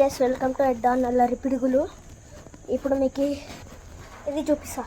Guys, welcome to అడ్డాన్ నల్లరి పిడుగులు. ఇప్పుడు మీకు ఇది చూపిస్తా,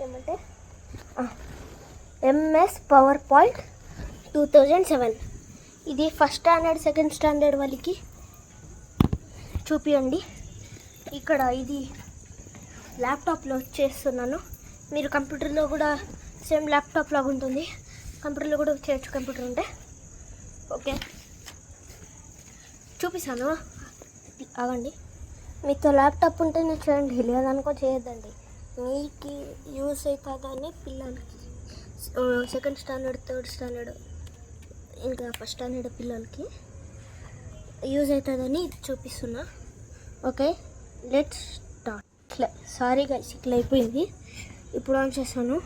ఏమంటే ఎంఎస్ పవర్ పాయింట్ 2007. ఇది ఫస్ట్ స్టాండర్డ్ సెకండ్ స్టాండర్డ్ వాళ్ళకి చూపియండి. ఇక్కడ ఇది ల్యాప్టాప్లో చేస్తున్నాను. మీరు కంప్యూటర్లో కూడా సేమ్ ల్యాప్టాప్ లాగా ఉంటుంది, కంప్యూటర్లో కూడా చేయొచ్చు. కంప్యూటర్ ఉంటే ఓకే చూపిస్తాను, ఆగండి. మీతో ల్యాప్టాప్ ఉంటేనే చేయండి, లేదనుకో చేయొద్దండి. మీకు యూస్ అవుతుందని పిల్లలకి, సెకండ్ స్టాండర్డ్ థర్డ్ స్టాండర్డ్ ఇంకా ఫస్ట్ స్టాండర్డ్ పిల్లలకి యూజ్ అవుతుందని చూపిస్తున్నా. Okay, let's start. Sorry guys, ఇట్లా అయిపోయింది. ఇప్పుడు ఆన్ చేస్తాను.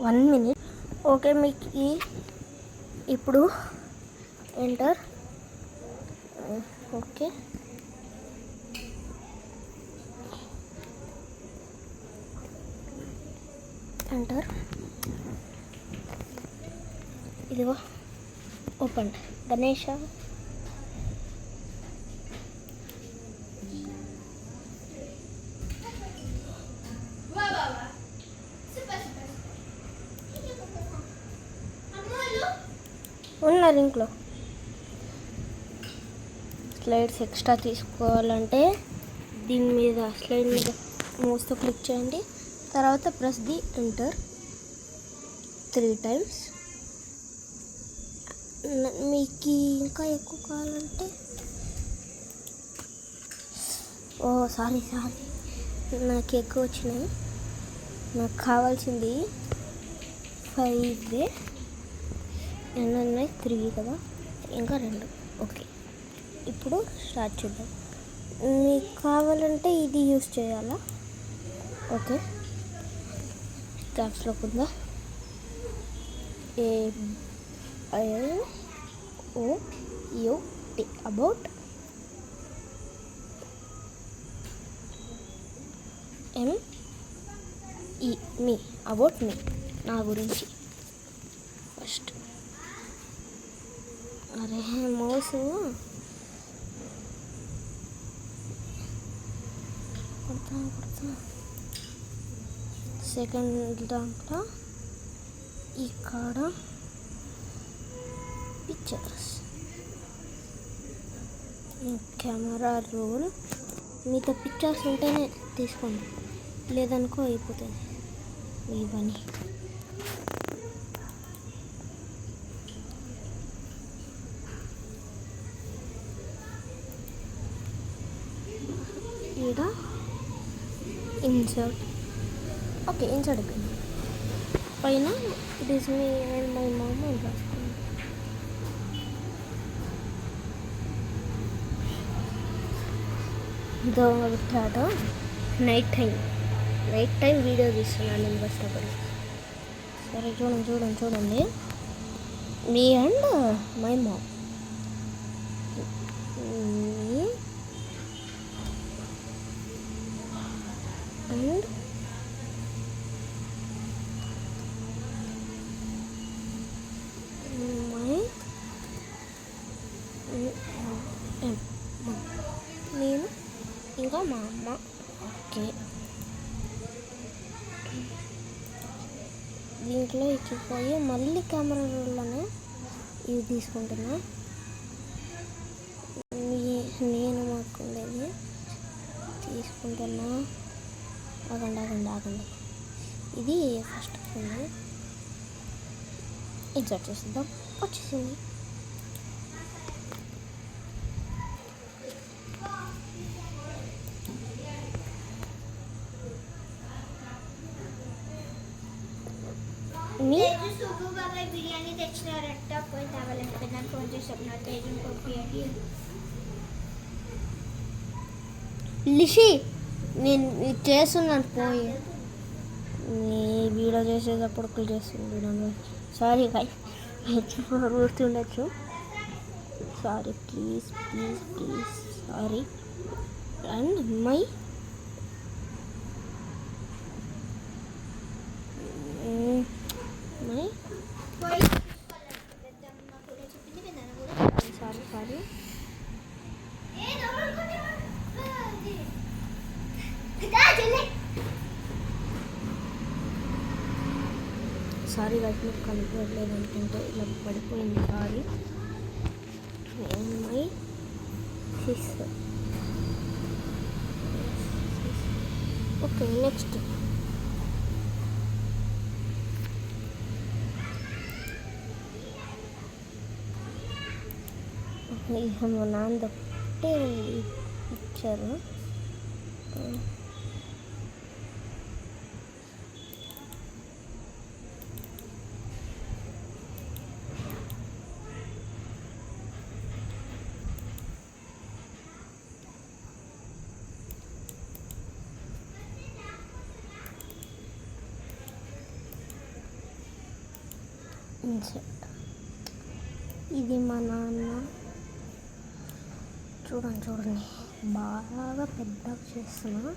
One minute. ఓకే, మీకు ఇప్పుడు ఎంటర్. Okay, enter. ఇదిగో ఓపెన్. గణేష ఉన్నారు ఇంట్లో. స్లైడ్స్ ఎక్స్ట్రా తీసుకోవాలంటే దీని మీద, స్లైడ్ మీద మౌస్తో క్లిక్ చేయండి. తర్వాత ప్రెస్ ది ఎంటర్ 3 times. మీకు ఇంకా ఎక్కువ కావాలంటే సారీ నాకు ఎక్కువ వచ్చినాయి. నాకు కావాల్సింది 5 ఎన్ని ఉన్నాయి, 3 కదా, ఇంకా 2. ఓకే, ఇప్పుడు స్టార్ట్ చేద్దాం. మీకు కావాలంటే ఇది యూస్ చేయాలా? ఓకే, క్యాప్స్లో ఉందా, ABOUT about me, about me, నా గురించి. ఫస్ట్ అరే మౌస్ కొడతా. సెకండ్ దాంట్లో ఇక్కడ పిక్చర్స్, కెమెరా రోల్. మీతో పిక్చర్స్ ఉంటేనే తీసుకోండి, లేదనుకో అయిపోతుంది మీ పని. ఈడ ఇన్సర్ట్. ఓకే, ఇన్సర్ట్ అయిపోయింది. పైన it is me and my mom అని రాసుకోండి. దొంగ పెట్టాడు. నైట్ టైం వీడియో తీస్తున్నాను నేను కష్టపడి. సరే చూడండి. Me and my mom, and నేను ఇంకా మా అమ్మ. ఓకే, దీంట్లో ఇచ్చిపోయి మళ్ళీ కెమెరా రోల్లోనే ఇవి తీసుకుంటున్నా. నేను మాకుండేది తీసుకుంటున్నా. ఆగండి. ఇది ఫస్ట్ ఫోన్ ఇన్సర్ట్ చేసేద్దాం. వచ్చేసింది. బిర్యానీ తెచ్చినారంట, పోయి తాగాలంటే నాకు ఫోన్ చేసి చెప్పిన తేజుని పంపించండి. లిషి, నేను చేస్తున్నాను, పోయి నీ వీడియో చేసేటప్పుడు చేస్తుంది. సారీ గైస్, గుర్తుండొచ్చు. Sorry, please sorry. And my sorry guys మీకు కనిపించలేదు అనుకుంటే ఇలా పడిపోయింది sorry. My sister. Okay next ఇక మా నాన్న ఒకటే ఇచ్చారు. ఇది మా నాన్న చూడండి బాగా పెద్దగా చేస్తున్నా.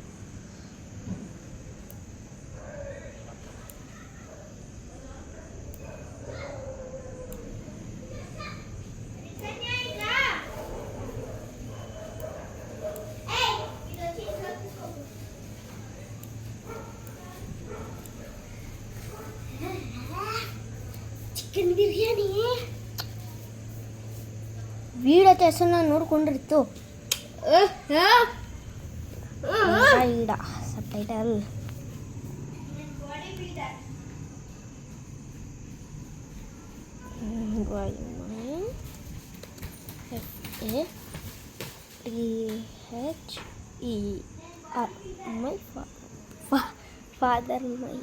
చికెన్ బిర్యానీ వీడియో చేస్తున్నా నూరుకుండ్రితో ఈడ sub title my father my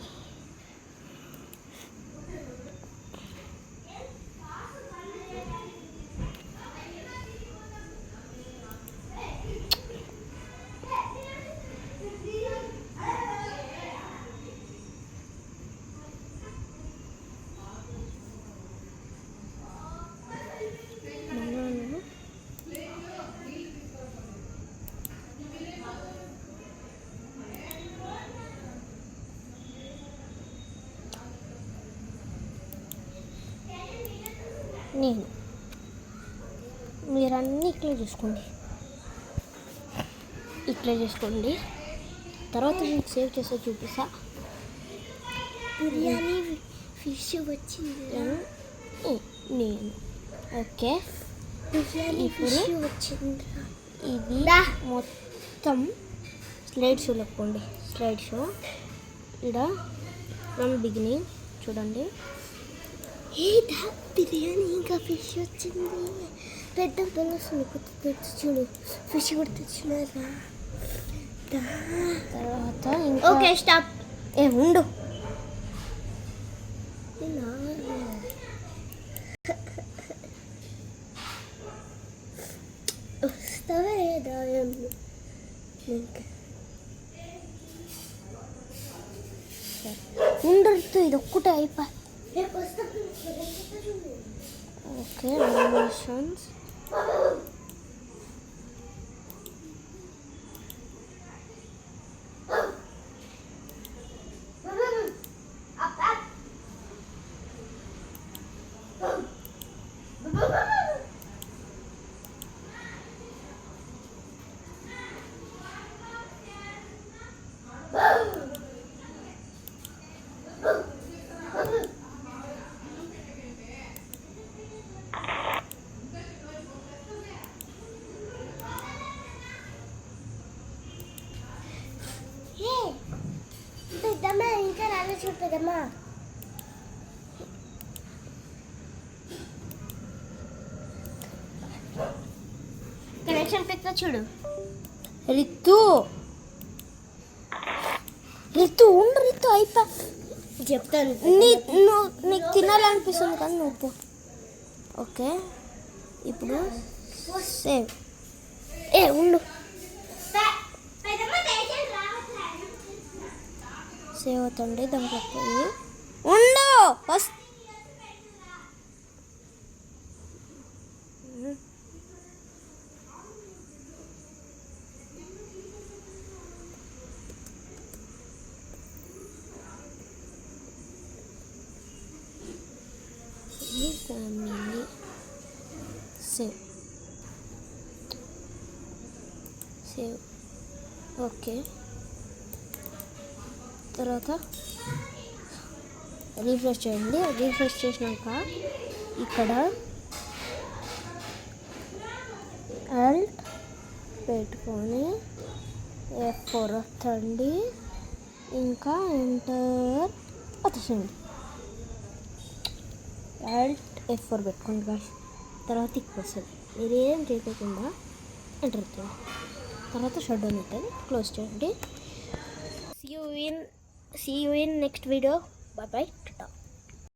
నేను మీరన్నీ ఇట్లా చేసుకోండి. తర్వాత మీకు సేవ్ చేస్తే చూపిస్తా. బిర్యానీ ఫిష్ వచ్చింది. నేను ఓకే బిర్యానీ ఇప్పుడు ఫిష్ వచ్చింది. ఇది మొత్తం స్లైడ్ షో లెక్కండి. స్లైడ్ షో ఇక్కడ ఫ్రమ్ బిగినింగ్ చూడండి. బిర్యానీ ఇంకా ఫిష్ వచ్చింది. పెద్ద వస్తుంది తెచ్చు చూడు. ఫిష్ కూడా తెచ్చున్నారా. తర్వాత ఇంకా ఓకే స్టాప్. ఉండు వస్తావా లేదా ఉండదు. ఇది ఒక్కటే అయిపోయి ఓకే animations. పెద్దమ్మ ఇంకా రాలే చూడు పెద్దమ్మ. కనెక్షన్ పెద్ద చూడు. రితు ఉండు. రితు అయిపో చెప్తాను. నీకు తినాలనిపిస్తుంది కానీ నువ్వు ఓకే. ఇప్పుడు సేవ్ ఉండు. సేవ్ అవుతుంది దాంట్లో పోయి ఉండు ఫస్ట్. Family save okay. తర్వాత రీఫ్రెష్ చేయండి. రీఫ్రెష్ చేసినాక ఇక్కడ ఆల్ట్ పెట్టుకొని F4 వస్తుంది, ఇంకా ఎంటర్ వచ్చేసింది. ఆల్ట్ F4 పెట్టుకోండి గాయ్స్, తర్వాత ఇక్కడ వస్తుంది. మీరేం చేయకుండా ఎంటర్ అవుతుంది, తర్వాత షట్ డౌన్ అవుతుంది. క్లోజ్ చేయండి. See you in next video. Bye bye.